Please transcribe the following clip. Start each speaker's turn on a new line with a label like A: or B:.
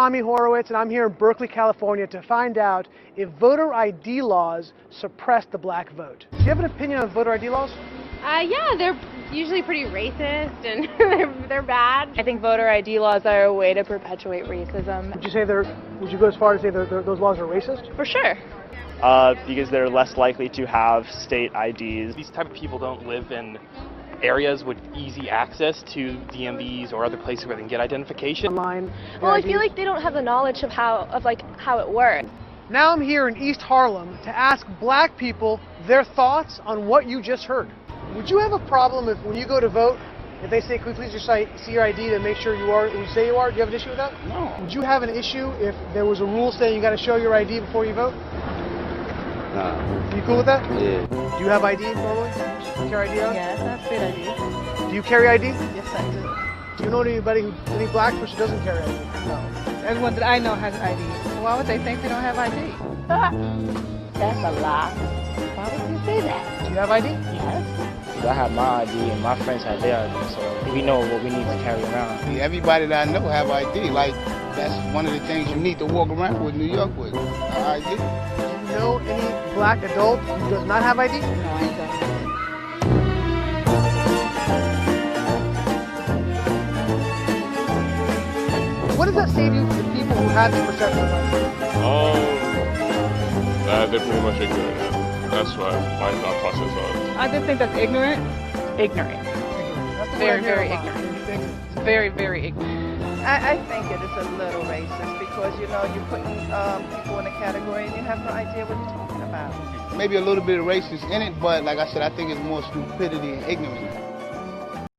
A: Tommy Horowitz, and I'm here in Berkeley, California to find out if voter ID laws suppress the black vote. Do you have an opinion on voter ID laws?
B: Yeah, they're usually pretty racist and they're bad.
C: I think voter ID laws are a way to perpetuate racism.
A: Would you go as far as say those laws are racist?
C: For sure.
D: Because they're less likely to have state IDs.
E: These type of people don't live in areas with easy access to DMVs or other places where they can get identification.
A: Online.
F: Well, I feel like they don't have the knowledge of how it works.
A: Now I'm here in East Harlem to ask black people their thoughts on what you just heard. Would you have a problem if when you go to vote, if they say, "Could we please just see your ID to make sure you are who you say you are"? Do you have an issue with that?
G: No.
A: Would you have an issue if there was a rule saying you got to show your ID before you vote?
G: Nah.
A: You cool with that?
G: Yeah.
A: Do you have ID normally? Do you carry ID out?
C: Yes, that's good idea.
A: Do you carry ID?
C: Yes, I do.
A: Do you know any black person who doesn't carry ID?
C: No. Everyone that I know has ID. So why would they think they don't have ID?
H: That's a lie. Why would you say that?
A: Do you have ID?
H: Yes.
I: I have my ID and my friends have their ID, so we know what we need to carry around.
G: Everybody that I know have ID. Like, that's one of the things you need to walk around with New York with. ID.
A: Do you know any black adult who does not have ID?
H: No, I don't.
A: What does that say to you to people who have this perception of ID?
J: They're pretty much ignorant. That's what my thought process was.
C: I just think that's ignorant.
B: Ignorant.
C: Very, very ignorant. Very, very ignorant.
K: I think it is a little racist because, you know, you're putting people in a category and you have no idea what you're talking about.
G: Maybe a little bit of racist in it, but like I said, I think it's more stupidity and ignorance.